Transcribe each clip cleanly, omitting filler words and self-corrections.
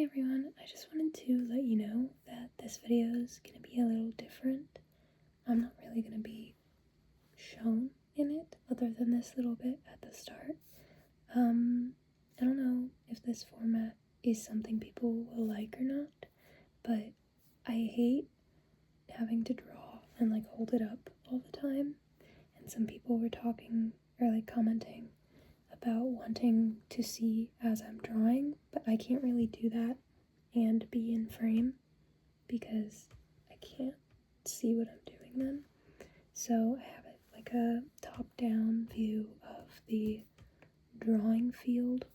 Hey everyone, I just wanted to let you know that this video is going to be a little different. I'm not really going to be shown in it other than this little bit at the start. I don't know if this format is something people will like or not, but I hate having to draw and like hold it up all the time. And some people were talking or like commenting about wanting to see as I'm drawing, but I can't really do that and be in frame because I can't see what I'm doing then. So I have it like a top-down view of the drawing field,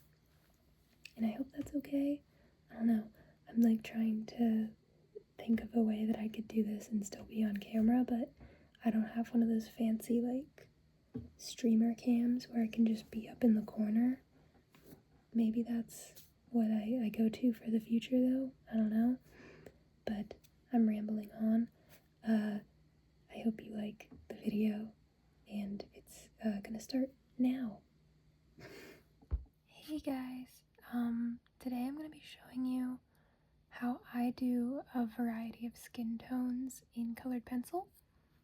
and I hope that's okay. I don't know. I'm like trying to think of a way that I could do this and still be on camera, but I don't have one of those fancy like streamer cams where I can just be up in the corner. Maybe that's what I go to for the future though. I don't know. But I'm rambling on. I hope you like the video, and it's gonna start now. Hey guys, today I'm gonna be showing you how I do a variety of skin tones in colored pencil.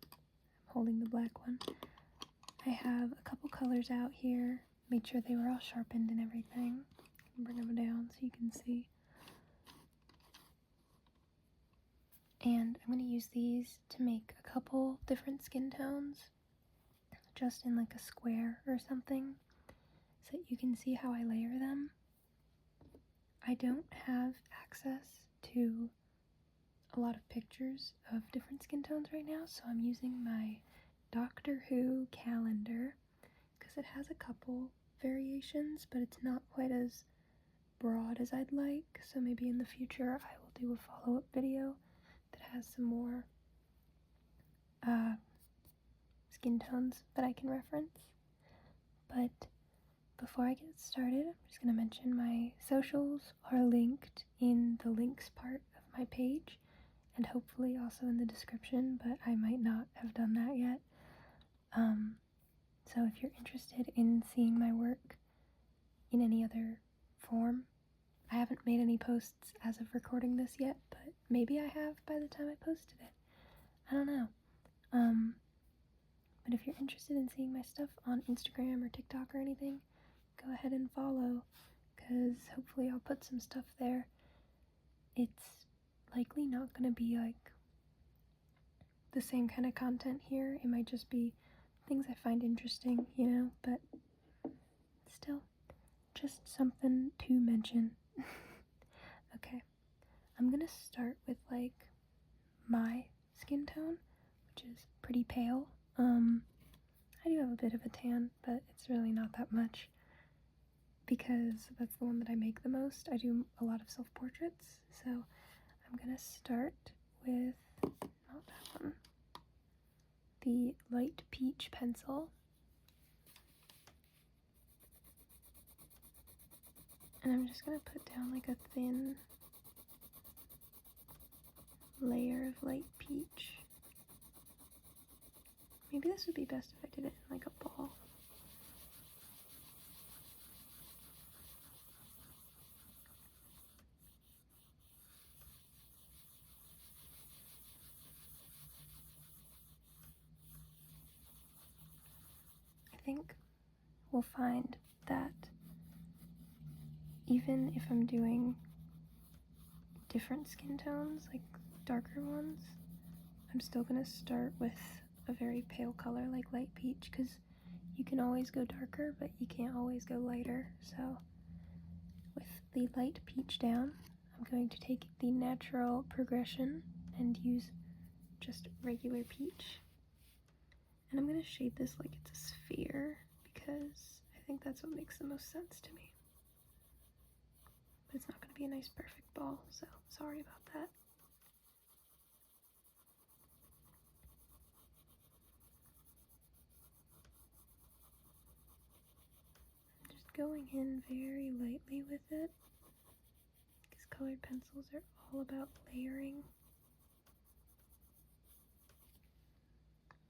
I'm holding the black one. I have a couple colors out here, made sure they were all sharpened and everything. Bring them down so you can see. And I'm going to use these to make a couple different skin tones, just in like a square or something, so that you can see how I layer them. I don't have access to a lot of pictures of different skin tones right now, so I'm using my Doctor Who calendar because it has a couple variations, but it's not quite as broad as I'd like. So maybe in the future I will do a follow-up video that has some more skin tones that I can reference. But before I get started, I'm just going to mention my socials are linked in the links part of my page, and hopefully also in the description, but I might not have done that yet. So if you're interested in seeing my work in any other form, I haven't made any posts as of recording this yet, but maybe I have by the time I posted it. I don't know. But if you're interested in seeing my stuff on Instagram or TikTok or anything, go ahead and follow, because hopefully I'll put some stuff there. It's likely not going to be like the same kind of content here. It might just be things I find interesting, you know, but still, just something to mention. Okay, I'm gonna start with like my skin tone, which is pretty pale. I do have a bit of a tan, but it's really not that much because that's the one that I make the most. I do a lot of self-portraits, so I'm gonna start with, not that one, the light peach pencil. And I'm just gonna put down like a thin layer of light peach. Maybe this would be best if I did it in like a ball. I think we'll find that even if I'm doing different skin tones, like darker ones, I'm still gonna start with a very pale color like light peach, because you can always go darker, but you can't always go lighter. So with the light peach down, I'm going to take the natural progression and use just regular peach. And I'm gonna shade this like it's a sphere, because I think that's what makes the most sense to me. But it's not gonna be a nice perfect ball, so sorry about that. Going in very lightly with it, because colored pencils are all about layering.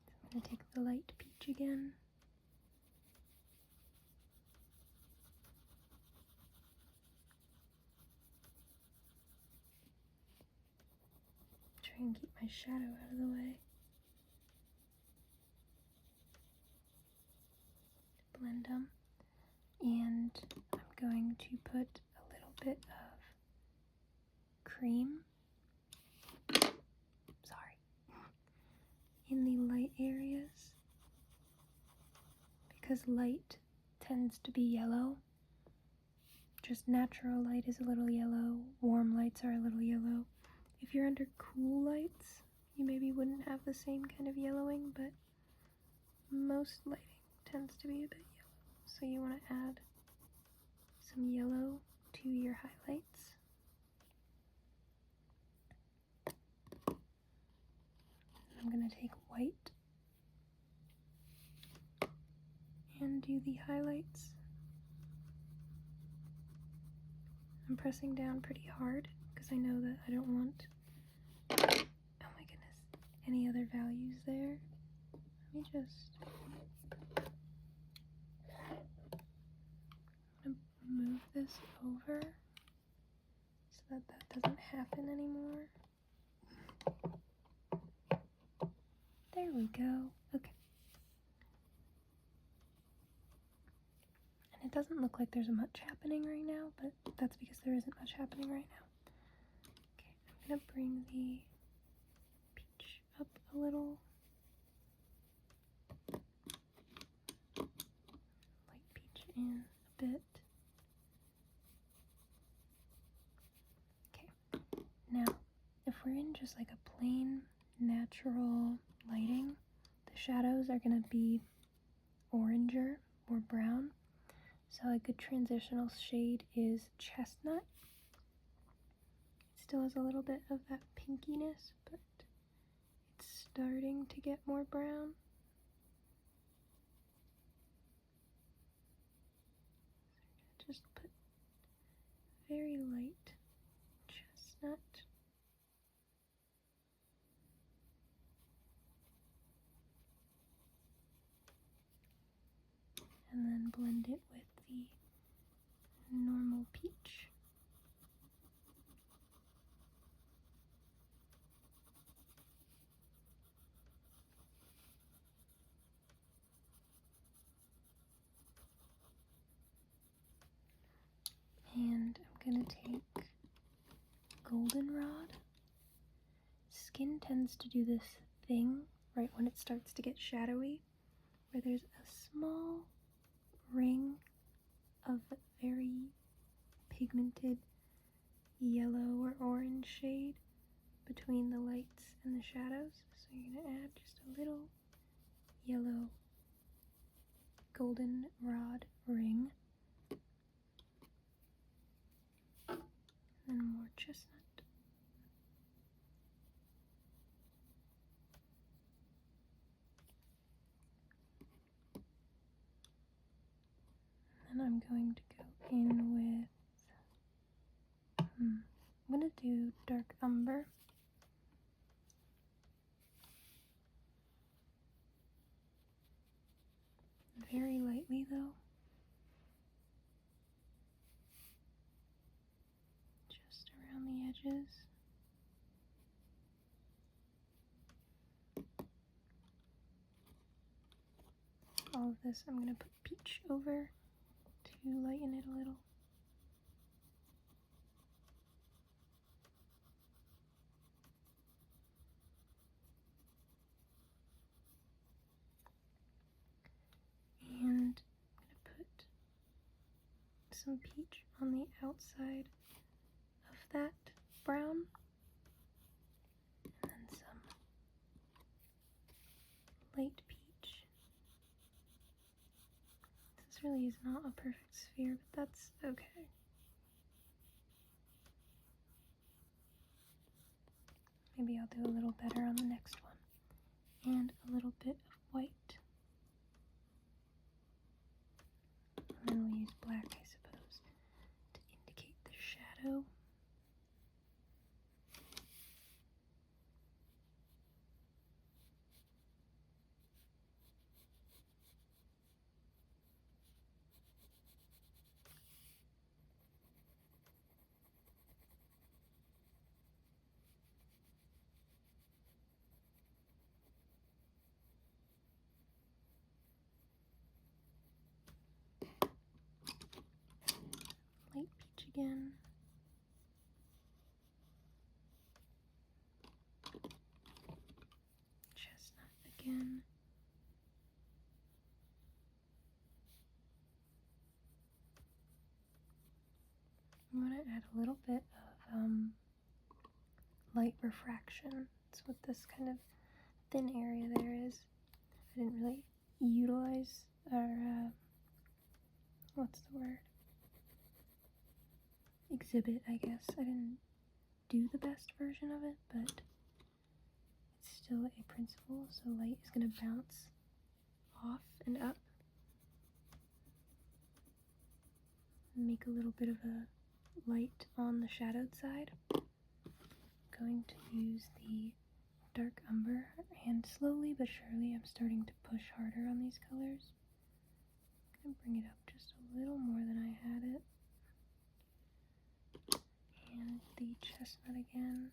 So I'm going to take the light peach again. try and keep my shadow out of the way. Blend them. And I'm going to put a little bit of cream, in the light areas, because light tends to be yellow. Just natural light is a little yellow, warm lights are a little yellow. If you're under cool lights, you maybe wouldn't have the same kind of yellowing, but most lighting tends to be a bit yellow. So you want to add some yellow to your highlights. I'm going to take white and do the highlights. I'm pressing down pretty hard because I know that I don't want, oh my goodness, any other values there. Let me just move this over so that that doesn't happen anymore. There we go. Okay. And it doesn't look like there's much happening right now, but that's because there isn't much happening right now. Okay, I'm gonna bring the peach up a little. Light peach in a bit. Okay. Now, if we're in just like a plain natural lighting, the shadows are going to be oranger or brown. So a good transitional shade is chestnut. It still has a little bit of that pinkiness, but it's starting to get more brown. So just put very light chestnut. And then blend it with the normal peach. And I'm going to take goldenrod. Skin tends to do this thing right when it starts to get shadowy, where there's a small ring of very pigmented yellow or orange shade between the lights and the shadows. So you're going to add just a little yellow goldenrod ring. And then more chestnut. And then I'm going to go in with, I'm going to do dark umber. Very lightly though. Just around the edges. All of this I'm going to put peach over to lighten it a little. And I'm going to put some peach on the outside of that brown. And then some light peach. This really is not a perfect sphere, but that's okay. Maybe I'll do a little better on the next one. And a little bit of white. And then we'll use black, I suppose, to indicate the shadow. again. Chestnut again. I'm going to add a little bit of light refraction. That's what this kind of thin area there is. I didn't really utilize, or what's the word? Exhibit, I guess. I didn't do the best version of it, but it's still a principle, so light is going to bounce off and up. Make a little bit of a light on the shadowed side. I'm going to use the dark umber, and slowly but surely I'm starting to push harder on these colors. I'm going to bring it up just a little more than I had it. And the chestnut again.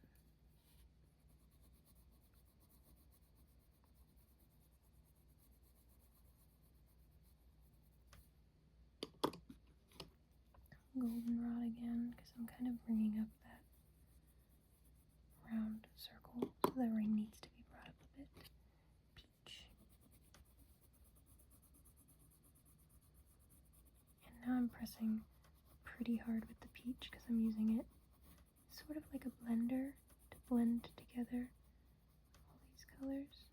Goldenrod again, because I'm kind of bringing up that round circle, so the ring needs to be brought up a bit. Peach. And now I'm pressing pretty hard with the peach because I'm using it sort of like a blender to blend together all these colors.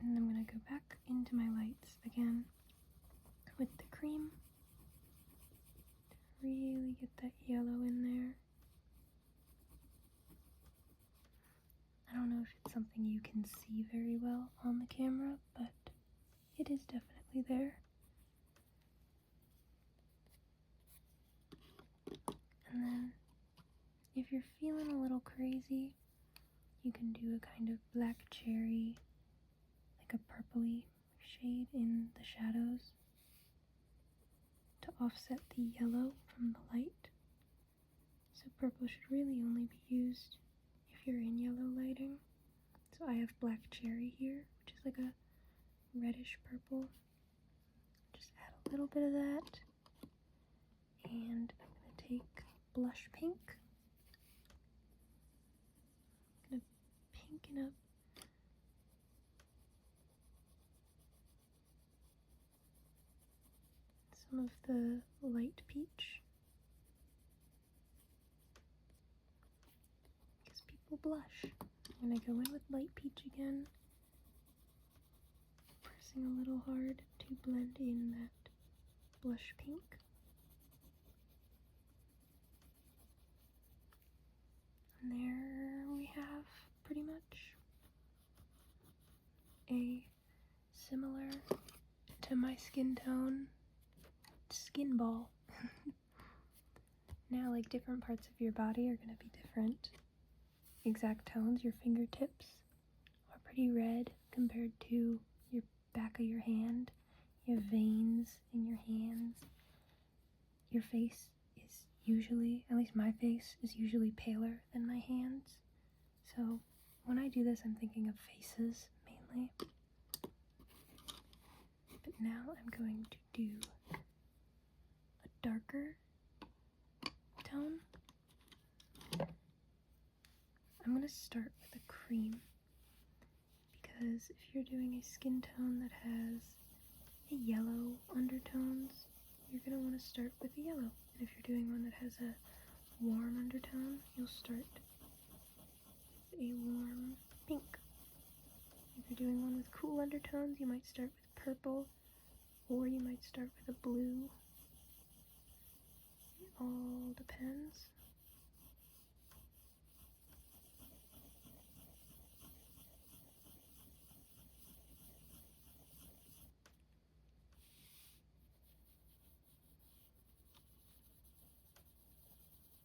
And I'm going to go back into my lights again with the cream to really get that yellow in there. I don't know if it's something you can see very well on the camera, but it is definitely there. And then if you're feeling a little crazy, you can do a kind of black cherry, like a purpley shade in the shadows to offset the yellow from the light. So purple should really only be used if you're in yellow lighting. So I have black cherry here, which is like a reddish purple. Just add a little bit of that. And I'm going to take blush pink. I'm going to pinken up some of the light peach, because people blush. I'm going to go in with light peach again, pressing a little hard to blend in that blush pink. And there we have pretty much a similar to my skin tone skin ball. Now, like, different parts of your body are going to be different exact tones. Your fingertips are pretty red compared to your back of your hand. You have veins in your hands. Your face is usually, at least my face, is usually paler than my hands. So when I do this, I'm thinking of faces mainly. But now I'm going to do a darker tone. I'm going to start with a cream, because if you're doing a skin tone that has a yellow undertones, you're going to want to start with a yellow. And if you're doing one that has a warm undertone, you'll start with a warm pink. If you're doing one with cool undertones, you might start with purple, or you might start with a blue. It all depends.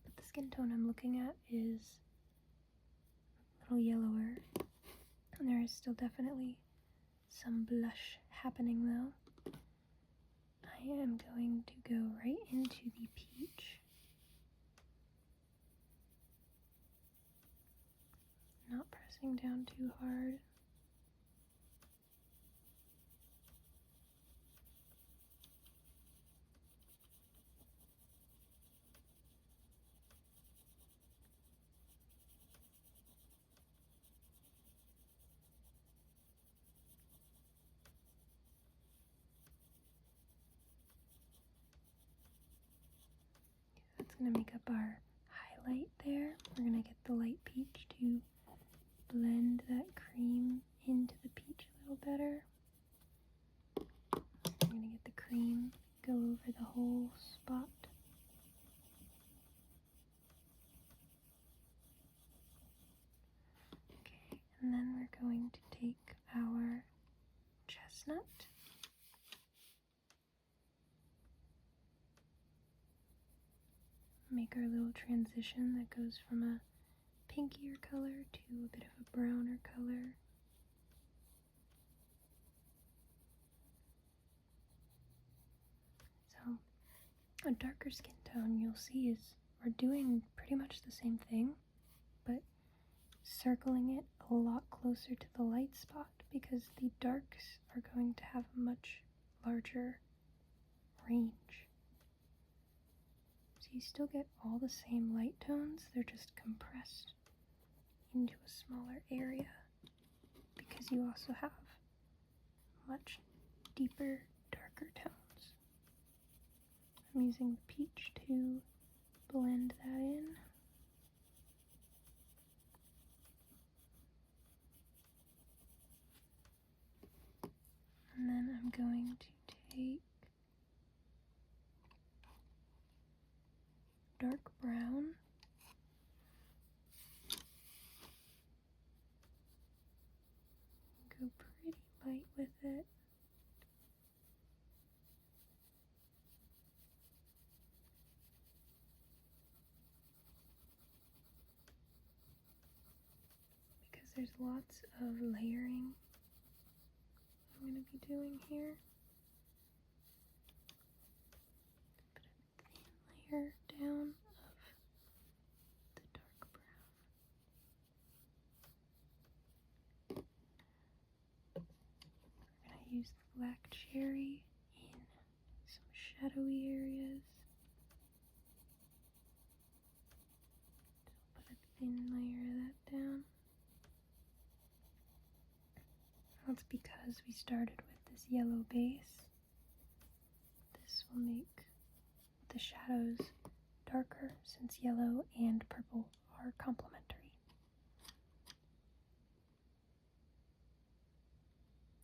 But the skin tone I'm looking at is a little yellower. And there is still definitely some blush happening though. I am going to go right into the peach. not pressing down too hard. That's going to make up our highlight there. We're going to get the light peach to blend that cream into the peach a little better. I'm going to get the cream, go over the whole spot. Okay, and then we're going to take our chestnut. Make our little transition that goes from a pinkier color to a bit of a browner color. So a darker skin tone you'll see is we're doing pretty much the same thing, but circling it a lot closer to the light spot because the darks are going to have a much larger range. So you still get all the same light tones, they're just compressed into a smaller area because you also have much deeper, darker tones. I'm using the peach to blend that in. And then I'm going to take dark brown, go pretty light with it. Because there's lots of layering I'm going to be doing here. Put a thin layer down of the dark brown. We're going to use the black cherry in some shadowy areas. Put a thin layer of that down. That's because we started with this yellow base. This will make the shadows darker since yellow and purple are complementary.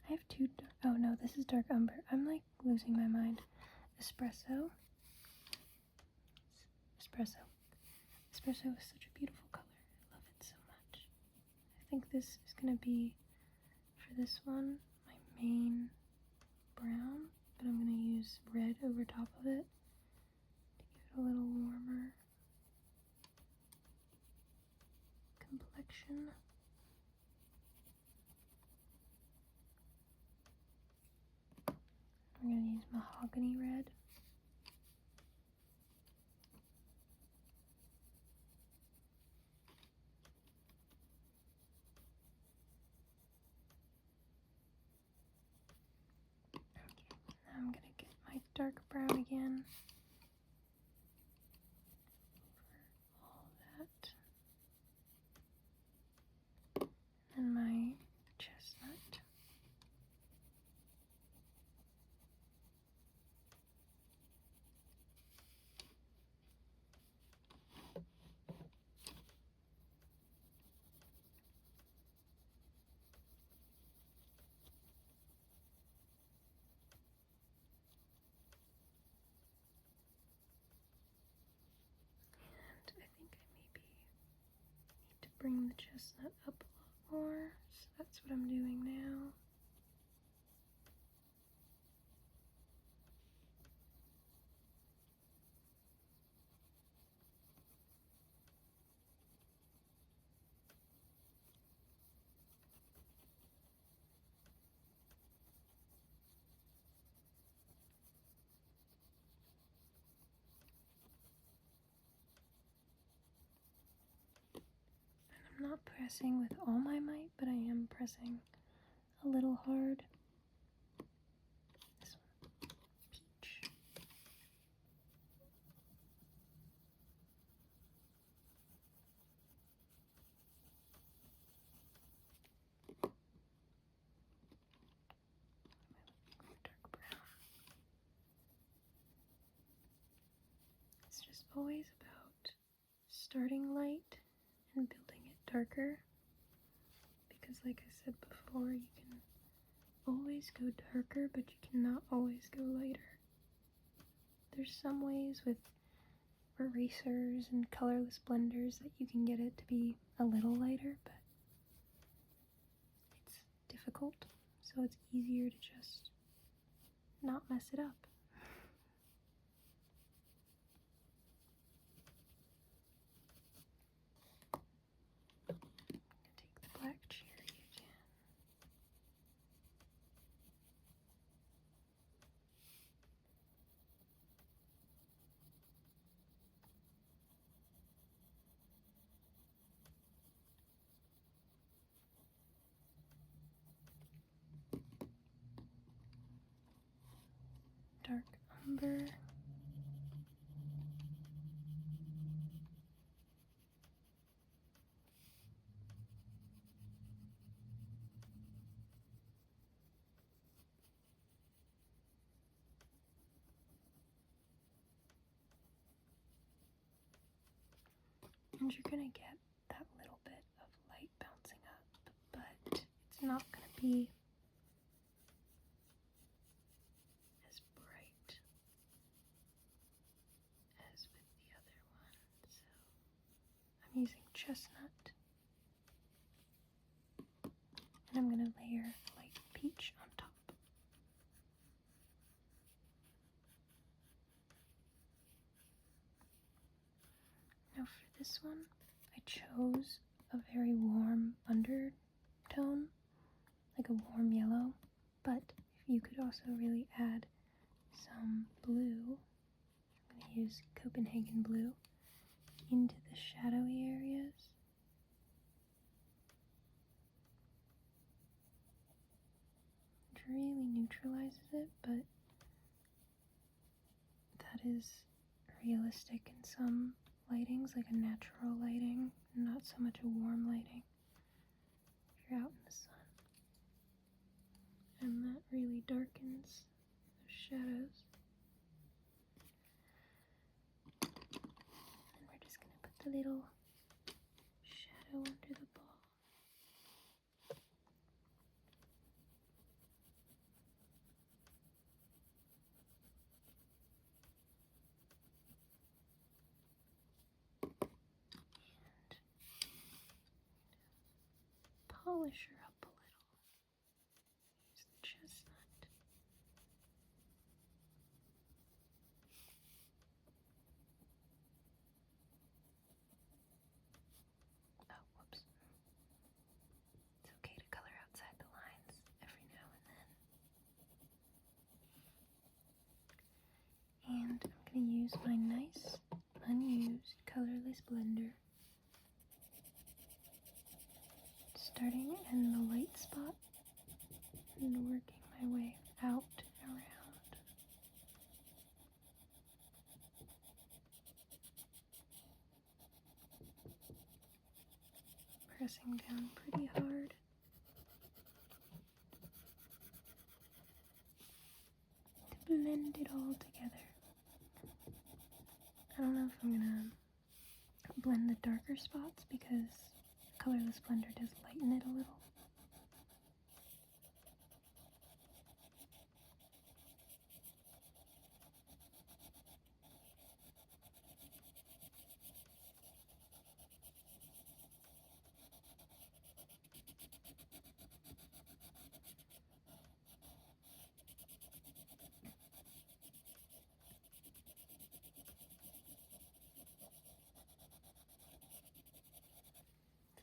I have two, oh no, this is dark umber. I'm like losing my mind. Espresso. Espresso. Espresso is such a beautiful color. I love it so much. I think this is going to be, for this one, my main brown, but I'm going to use red over top of it to give it a little warmer complexion. I'm going to use mahogany red. I'm going to get my dark brown again over all that. And my chestnut. I think I maybe need to bring the chestnut up a lot more, so that's what I'm doing now. I'm not pressing with all my might, but I am pressing a little hard. This one, peach. Dark brown. It's just always about starting light and building it darker, because like I said before, you can always go darker, but you cannot always go lighter. There's some ways with erasers and colorless blenders that you can get it to be a little lighter, but it's difficult, so it's easier to just not mess it up. I'm gonna take the black cherry again. Dark umber. And you're gonna get that little bit of light bouncing up, but it's not gonna be as bright as with the other one. So I'm using chestnut, and I'm gonna layer light peach on top. Now for this one, I chose a very warm undertone, like a warm yellow, but if you could also really add some blue, I'm going to use Copenhagen blue, into the shadowy areas. It really neutralizes it, but that is realistic in some lightings, like a natural lighting, not so much a warm lighting if you're out in the sun. And that really darkens those shadows. And we're just going to put the little shadow under the ball. Polish her up a little. Use the chestnut. Oh, whoops. It's okay to color outside the lines every now and then. And I'm going to use my nice, unused, colorless blender, starting in the light spot and working my way out and around. Pressing down pretty hard. To blend it all together. I don't know if I'm gonna blend the darker spots because the colorless blender does lighten it a little.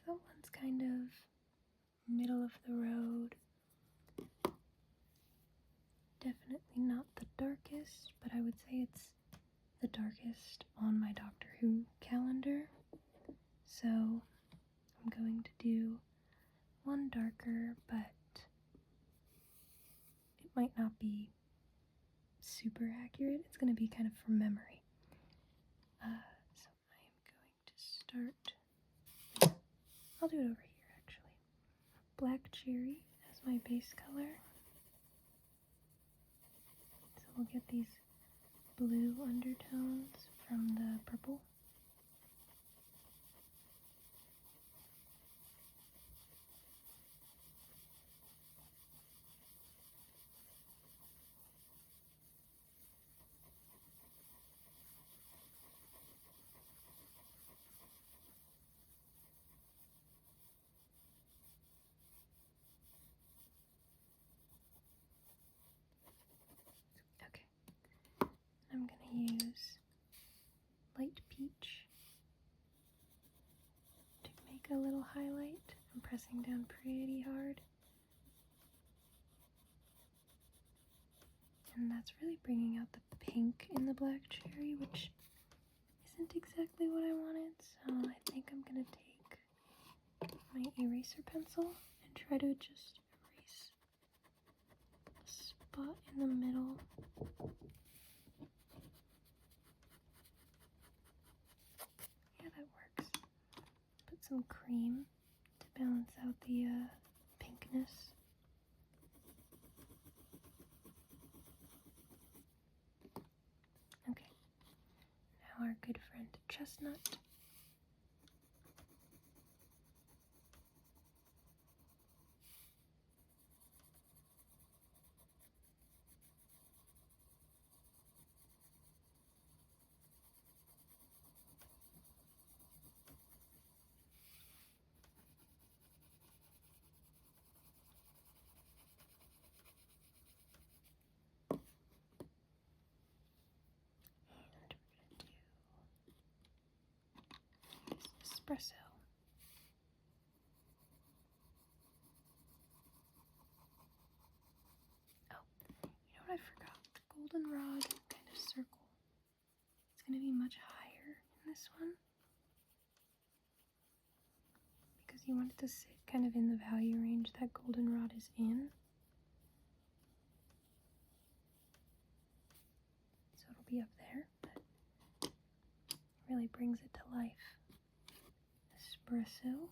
That one's kind of middle of the road. Definitely not the darkest, but I would say it's the darkest on my Doctor Who calendar. So I'm going to do one darker, but it might not be super accurate. It's going to be kind of from memory. So I am going to start, I'll do it over here actually. Black cherry as my base color. So we'll get these blue undertones from the purple. Okay, I'm going to use light peach to make a little highlight. I'm pressing down pretty hard. And that's really bringing out the pink in the black cherry, which isn't exactly what I wanted. So I think I'm going to take my eraser pencil and try to just erase a spot in the middle. Yeah, that works. Put some cream to balance out the pinkness. Okay, now our good friend Chestnut. Espresso. Oh, you know what I forgot? The goldenrod kind of circle. It's going to be much higher in this one because you want it to sit kind of in the value range that goldenrod is in. So it'll be up there, but it really brings it to life. Espresso.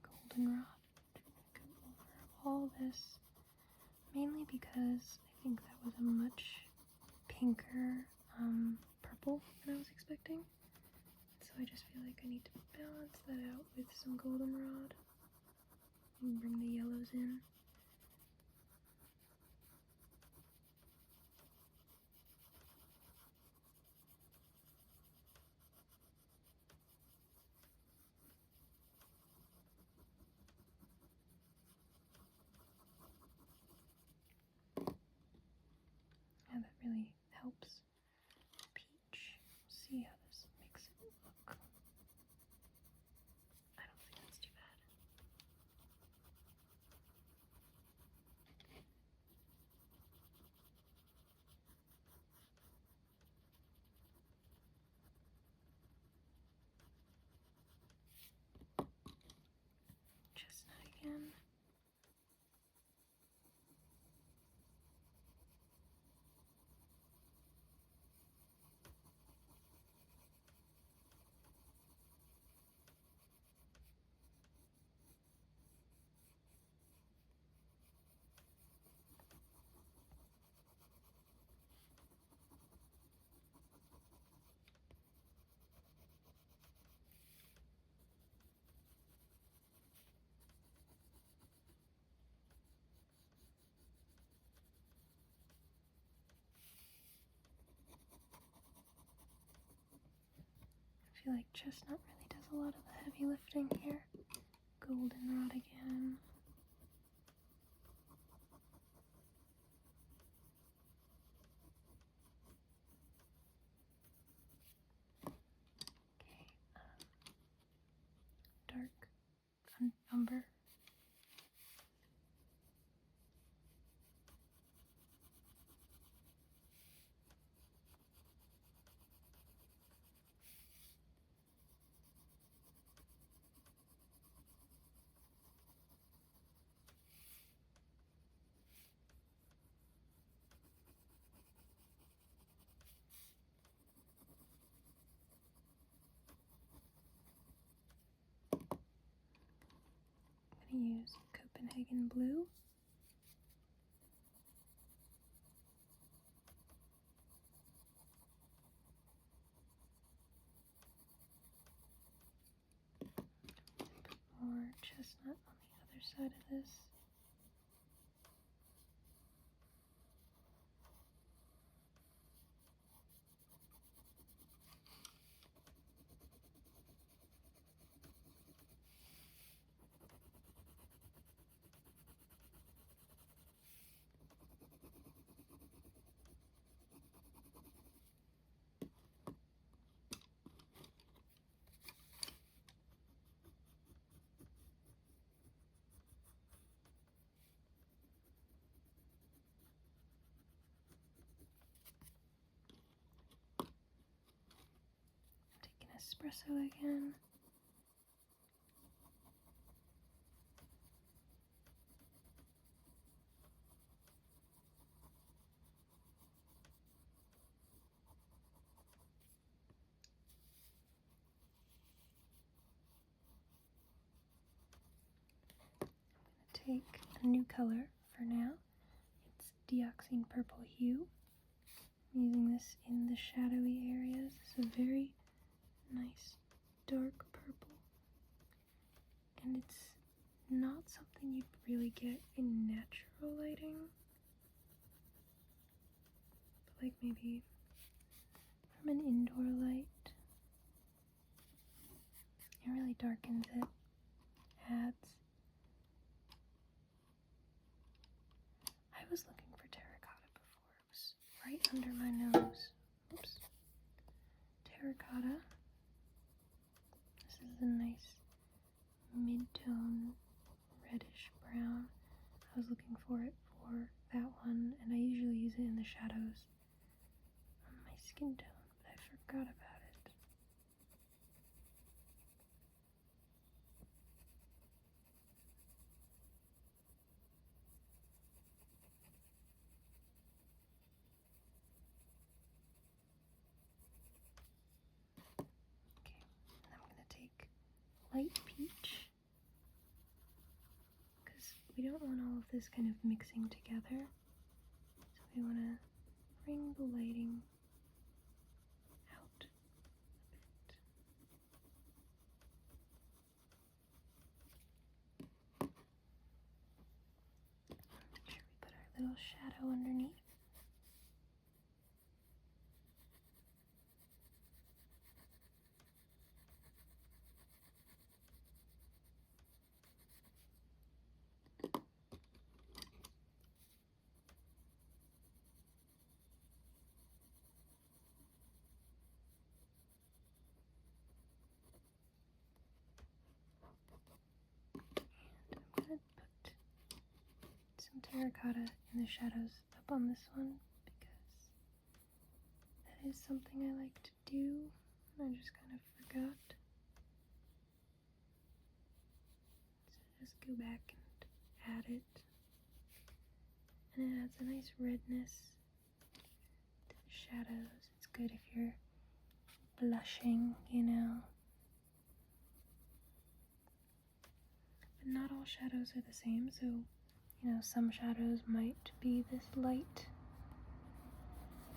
Goldenrod. Go over all this, mainly because I think that was a much pinker purple than I was expecting. So I just feel like I need to balance that out with some goldenrod and bring the yellows in. Yeah, that really helps. Peach. We'll see how this makes it look. I don't think that's too bad. Chestnut again. I feel like chestnut really does a lot of the heavy lifting here. Goldenrod again. umber. I'm going to use Copenhagen blue. More chestnut on the other side of this. Espresso again. I'm going to take a new color for now. It's Dioxine Purple Hue. I'm using this in the shadowy areas. It's a very nice dark purple, and it's not something you'd really get in natural lighting, but like maybe from an indoor light. It really darkens it, adds. I was looking for terracotta before. It was right under my nose. Oops. Terracotta. This is a nice mid-tone reddish brown. I was looking for it for that one, and I usually use it in the shadows on my skin tone, but I forgot about it. Okay, and I'm going to take light peach, because we don't want all of this kind of mixing together, so we want to bring the lighting out a bit. Make sure we put our little shadow underneath. I'm going to put some terracotta in the shadows up on this one, because that is something I like to do. I just kind of forgot. So just go back and add it. And it adds a nice redness to the shadows. It's good if you're blushing, you know. But not all shadows are the same, so, you know, some shadows might be this light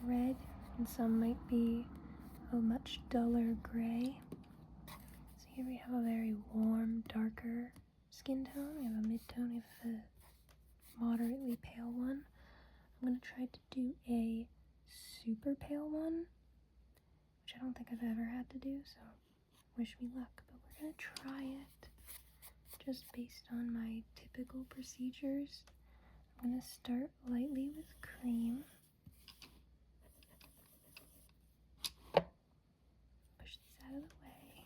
red, and some might be a much duller gray. So here we have a very warm, darker skin tone. We have a mid-tone, we have a moderately pale one. I'm going to try to do a super pale one, which I don't think I've ever had to do, so wish me luck. But we're going to try it just based on my typical procedures. I'm going to start lightly with cream. Push these out of the way.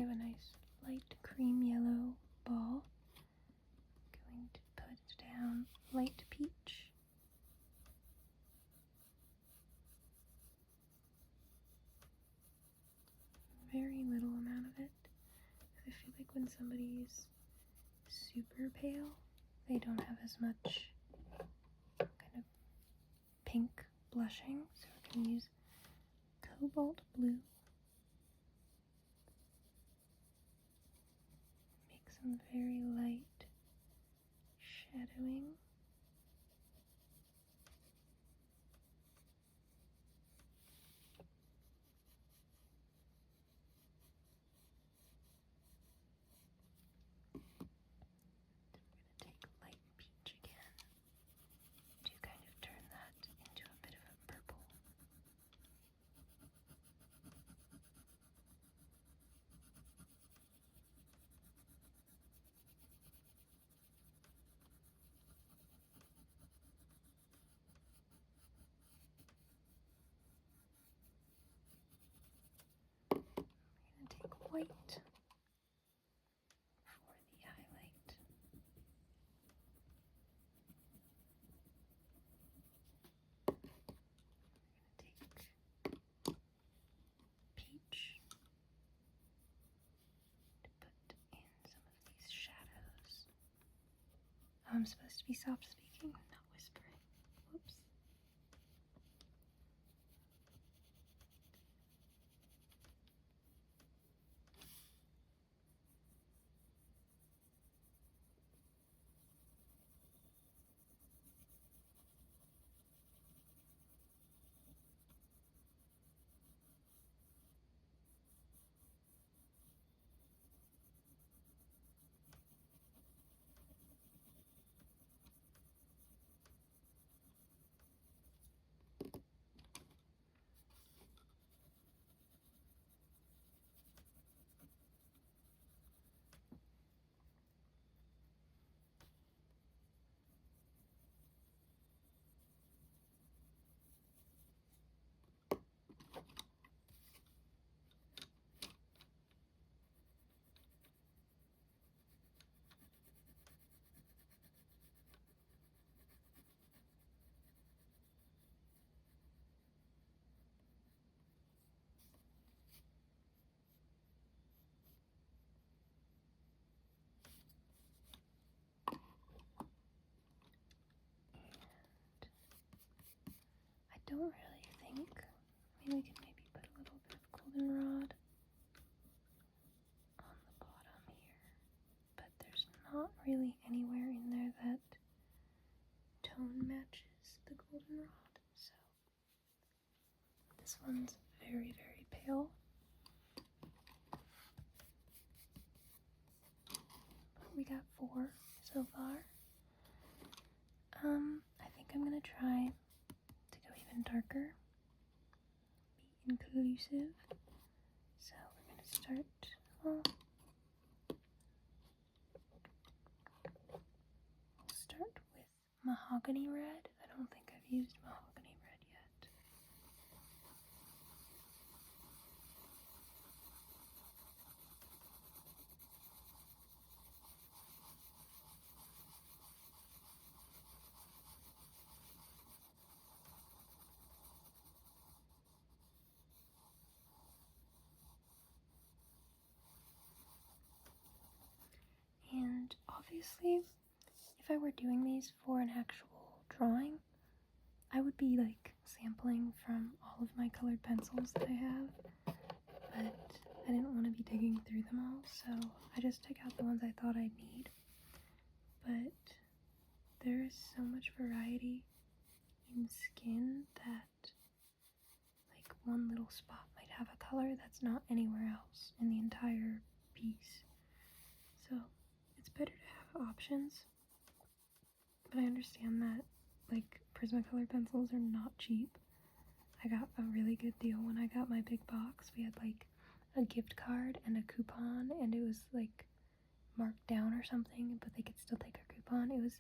of a nice light cream yellow ball. I'm going to put down light peach. Very little amount of it. I feel like when somebody's super pale, they don't have as much kind of pink blushing, so we're going to use cobalt blue. Make some very light shadowing. Take light peach again to kind of turn that into a bit of a purple. I'm going to take white for the highlight. Take peach to put in some of these shadows. Oh, I'm supposed to be soft speaking, not whispering. Whoops. I don't really think, I mean, we could maybe put a little bit of goldenrod on the bottom here, but there's not really anywhere in there that tone matches the goldenrod, so this one's very, very pale. But we got 4 so far. I think I'm gonna try to go even darker, be inclusive. So we're gonna start, well, we'll start with mahogany red. I don't think I've used mahogany red yet. And obviously, if I were doing these for an actual drawing, I would be like sampling from all of my colored pencils that I have, but I didn't want to be digging through them all, so I just took out the ones I thought I'd need. But there is so much variety in skin that like one little spot might have a color that's not anywhere else in the entire piece. So it's better to have options, but I understand that like Prismacolor pencils are not cheap. I got a really good deal when I got my big box. We had like a gift card and a coupon, and it was like marked down or something, but they could still take our coupon. It was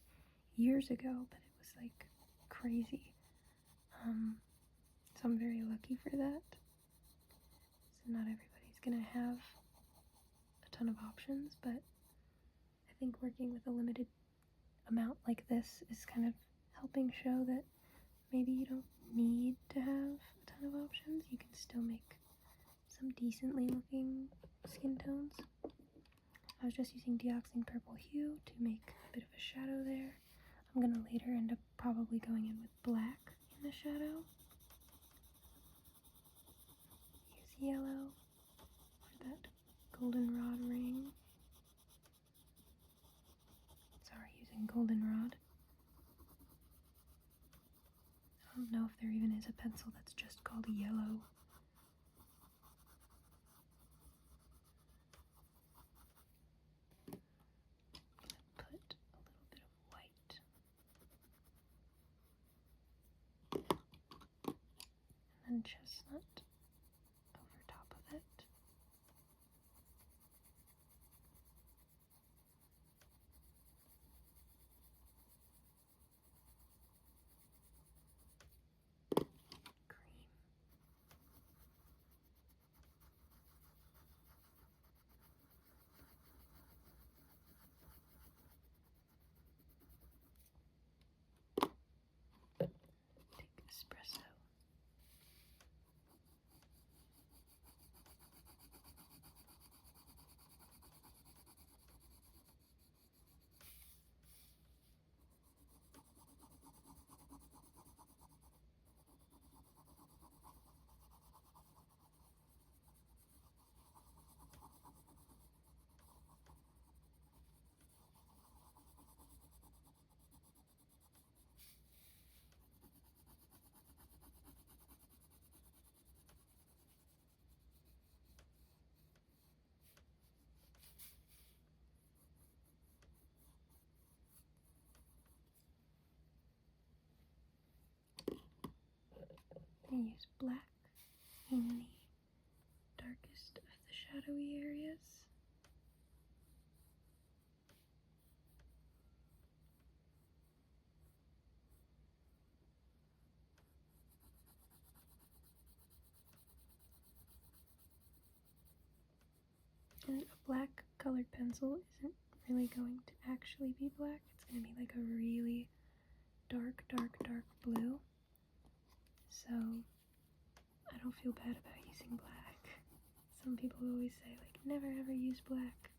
years ago, but it was like crazy. So I'm very lucky for that. So not everybody's gonna have ton of options, but I think working with a limited amount like this is kind of helping show that maybe you don't need to have a ton of options. You can still make some decently looking skin tones. I was just using Deoxing Purple Hue to make a bit of a shadow there. I'm gonna later end up probably going in with black in the shadow. Use yellow for that goldenrod ring. Sorry, using goldenrod. I don't know if there even is a pencil that's just called yellow. Put a little bit of white. And then chestnut over top of it. Cream. Take espresso. And use black in the darkest of the shadowy areas. And a black colored pencil isn't really going to actually be black. It's going to be like a really dark blue. So I don't feel bad about using black. Some people always say, like, never ever use black.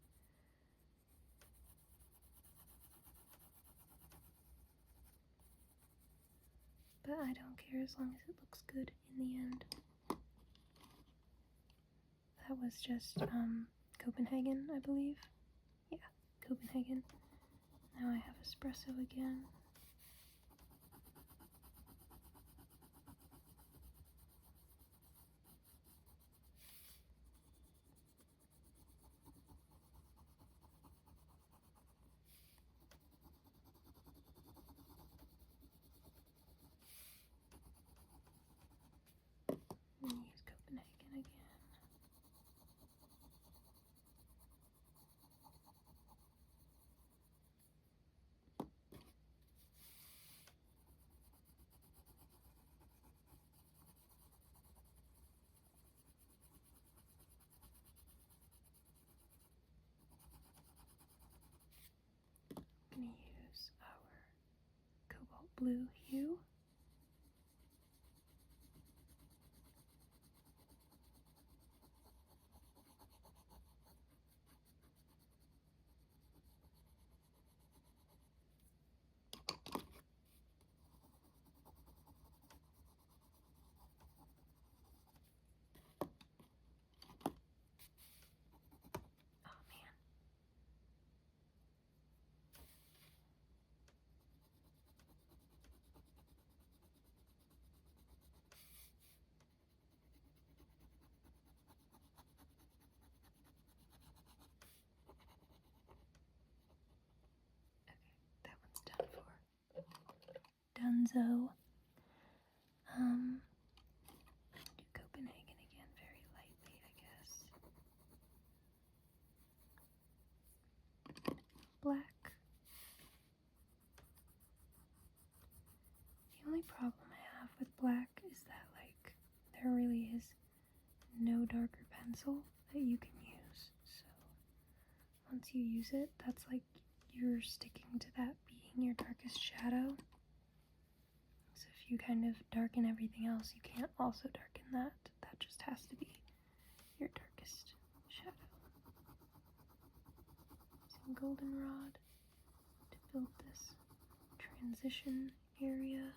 But I don't care as long as it looks good in the end. That was just Copenhagen, I believe. Yeah, Copenhagen. Now I have espresso again. And use Copenhagen again. I'm going to use our cobalt blue hue. Oh man. That one's done for. Dunzo. Do Copenhagen again very lightly, I guess. Black. The only problem I have with black is that, like, there really is no darker pencil that you can use, so once you use it, that's like you're sticking to that being your darkest shadow. So if you kind of darken everything else, you can't also darken that. That just has to be your darkest shadow. Using goldenrod to build this transition area.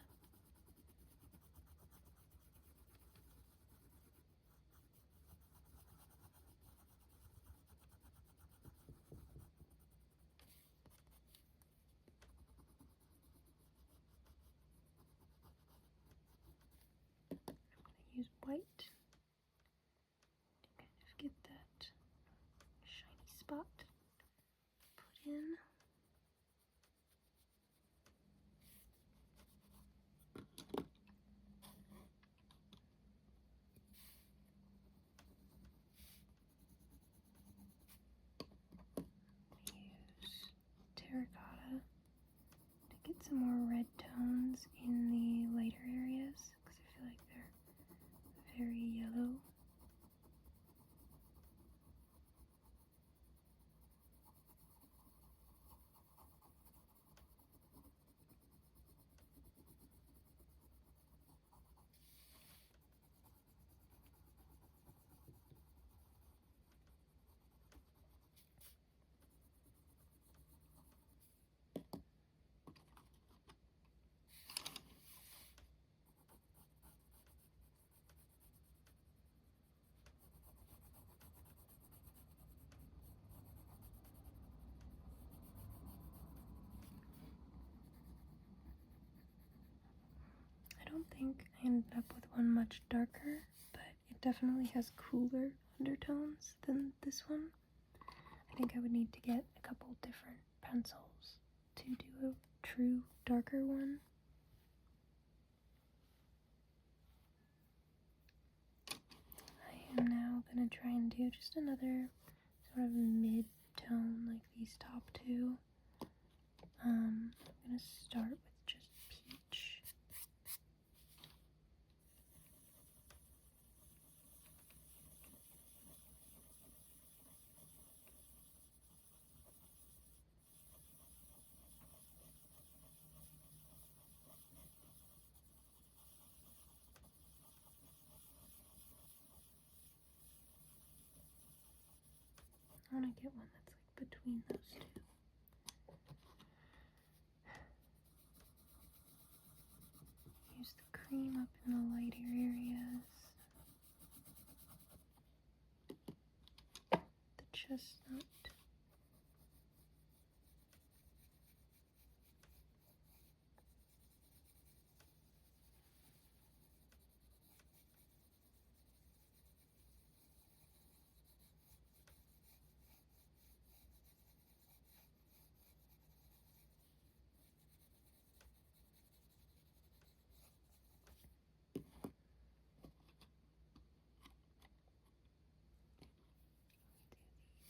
Use white to kind of get that shiny spot put in. Use terracotta to get some more red tones in the lighter areas because I feel like they're very yellow. I don't think I ended up with one much darker, but it definitely has cooler undertones than this one. I think I would need to get a couple different pencils to do a true darker one. I am now going to try and do just another sort of mid-tone like these top two. I'm going to start with just peach. I want to get one that's like between those two. Use the cream up in the lighter areas. The chestnut.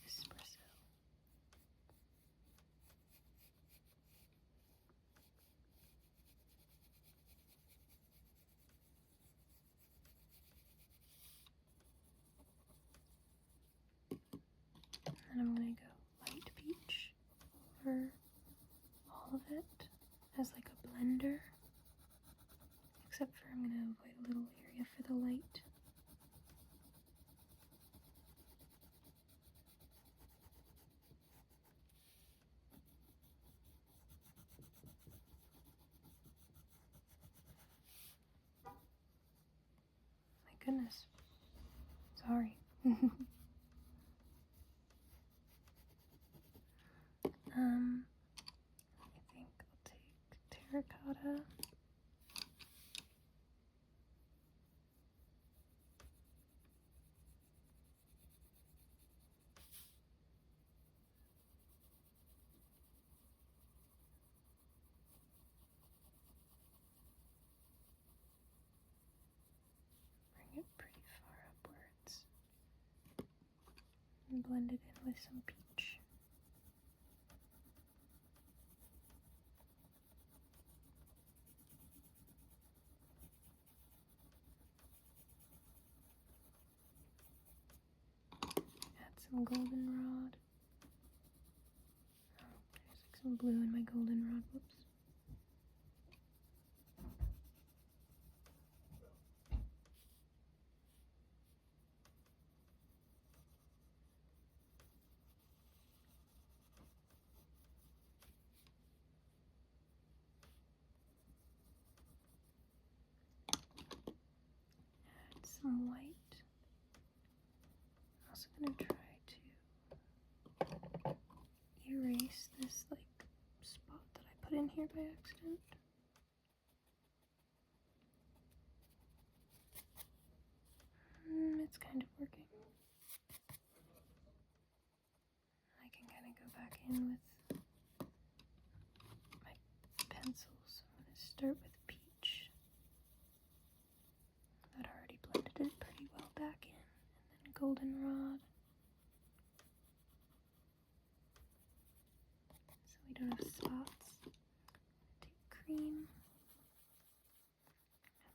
Espresso. And I'm gonna go light peach for all of it as like a blender. Except for I'm gonna avoid a little area for the light. My goodness. Sorry. I think I'll take terracotta. Bring it pretty far upwards. And blend it in with some peach. Add some goldenrod. some blue in my goldenrod. Whoops. Add some white. I'm also going to try to erase this like spot that I put in here by accident. It's kind of working. I can kind of go back in with my pencils. I'm going to start with peach. That already blended it pretty well back in. And then goldenrod. So we don't have spots. Take cream.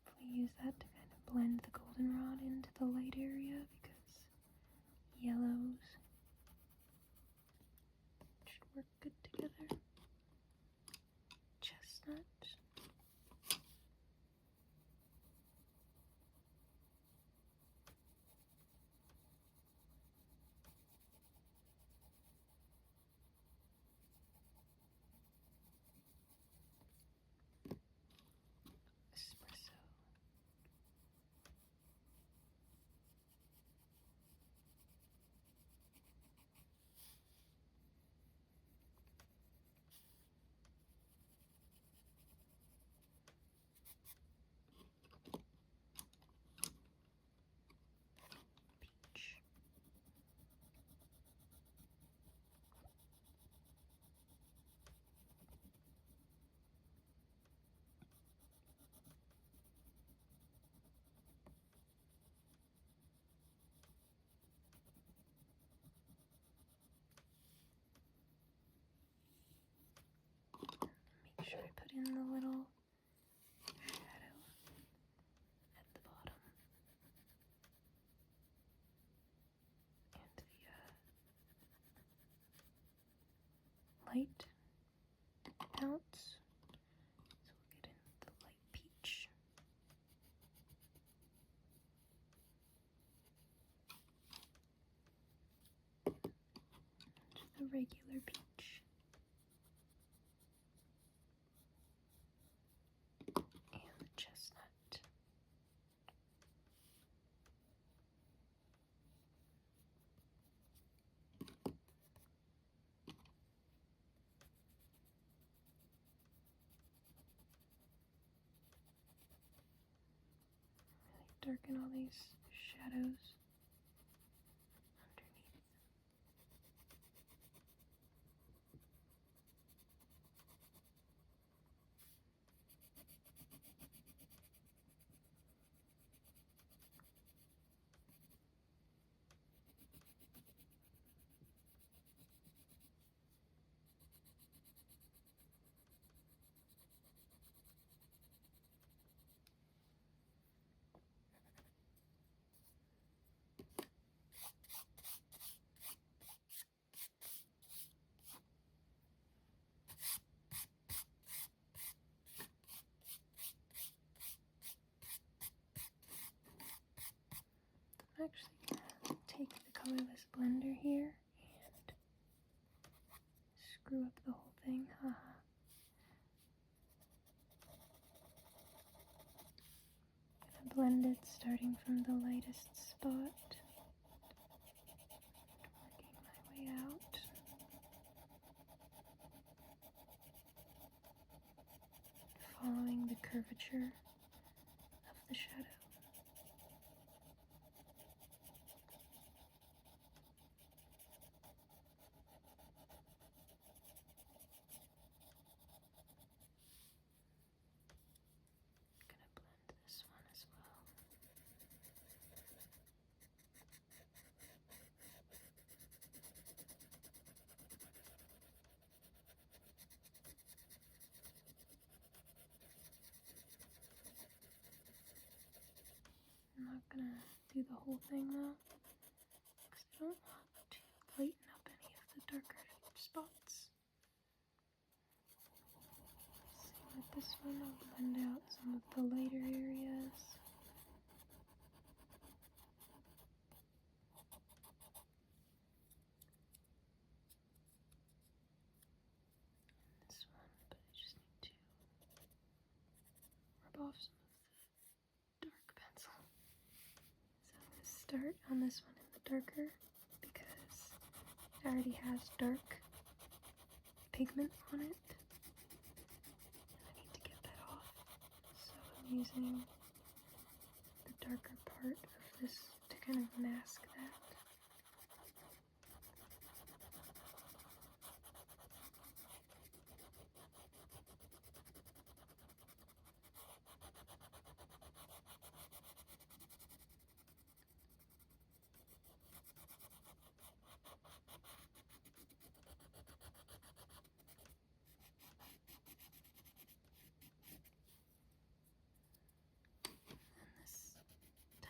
Hopefully use that to kind of blend the goldenrod into the light area because yellows should work good together. Chestnut. Espresso. Peach. Make sure I put in the little shadow at the bottom and the light bounce. So we'll get in the light peach. And the regular peach. And the chestnut. Really darken all these shadows underneath. I'm actually gonna take the colorless blender here and screw up the whole thing. Haha. Gonna blend it starting from the lightest spot, working my way out. Following the curvature of the shadow. Gonna blend this one as well. I'm not gonna do the whole thing though, because I don't want to lighten up any of the darker spots. this one, I'll blend out some of the lighter areas. This one, but I just need to rub off some of the dark pencil. So I'm going to start on this one in the darker because it already has dark pigment on it. And I need to get that off. So I'm using the darker part of this to kind of mask that.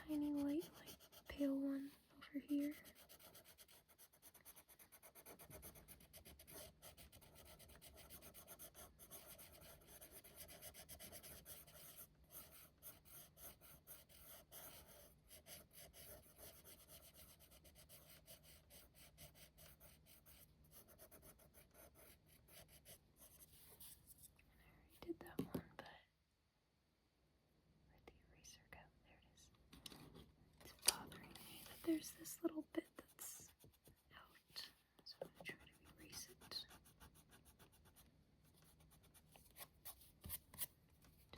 Tiny light, like pale one over here. I already did that one, but where'd the eraser go? There it is. It's bothering me that there's this little bit that's out, so I'm going to try to erase it to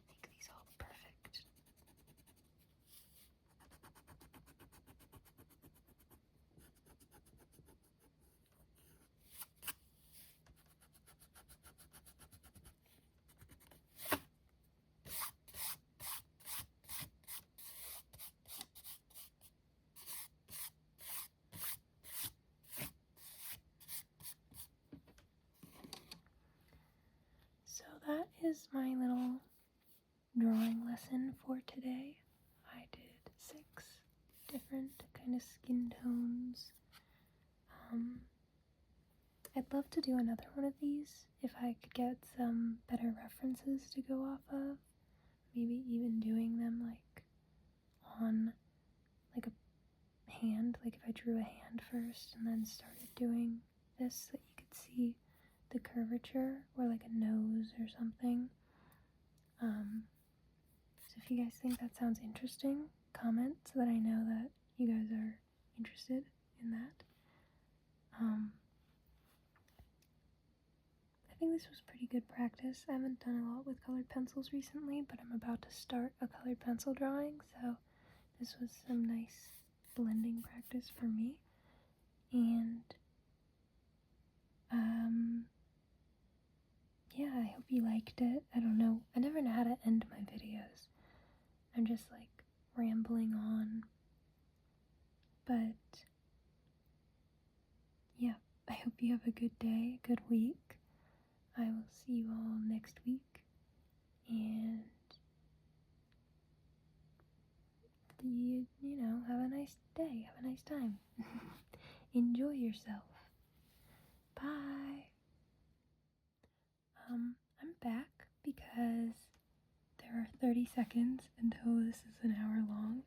make these all perfect. So that is my little drawing lesson for today. I did 6 different kind of skin tones. I'd love to do another one of these if I could get some better references to go off of. Maybe even doing them like on like a hand, like if I drew a hand first and then started doing this so that you could see the curvature, or like a nose or something. So if you guys think that sounds interesting, comment so that I know that you guys are interested in that. I think this was pretty good practice. I haven't done a lot with colored pencils recently, but I'm about to start a colored pencil drawing, so this was some nice blending practice for me. And yeah, I hope you liked it. I don't know. I never know how to end my videos. I'm just like rambling on. But yeah, I hope you have a good day, a good week. I will see you all next week. And you know, have a nice day, have a nice time. Enjoy yourself. Bye. I'm back because there are 30 seconds until this is an hour long,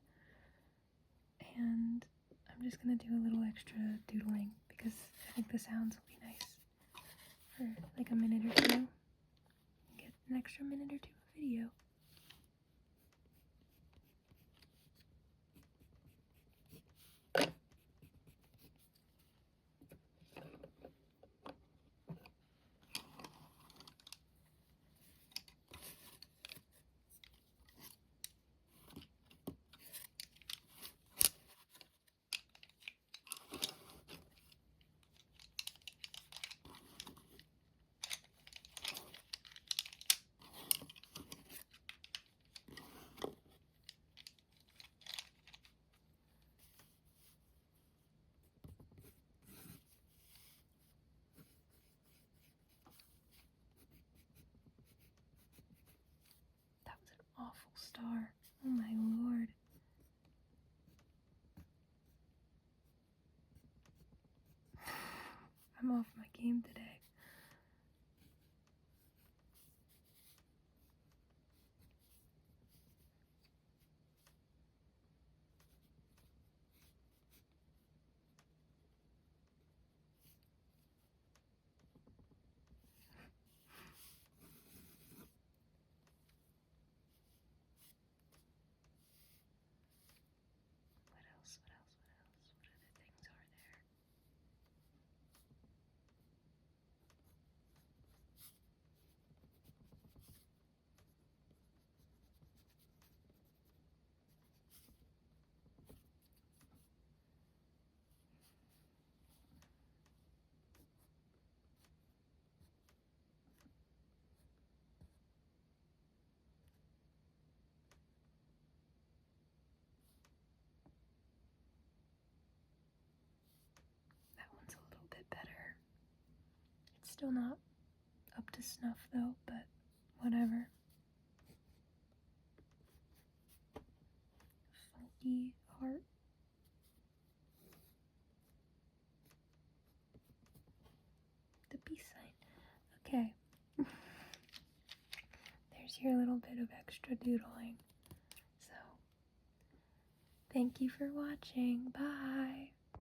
and I'm just gonna do a little extra doodling because I think the sounds will be nice for like a minute or two. Get an extra minute or two of video. Awful star. Oh my lord. I'm off my game today. Still not up to snuff though, but whatever. Funky heart. The peace sign. Okay. There's your little bit of extra doodling. So, thank you for watching. Bye.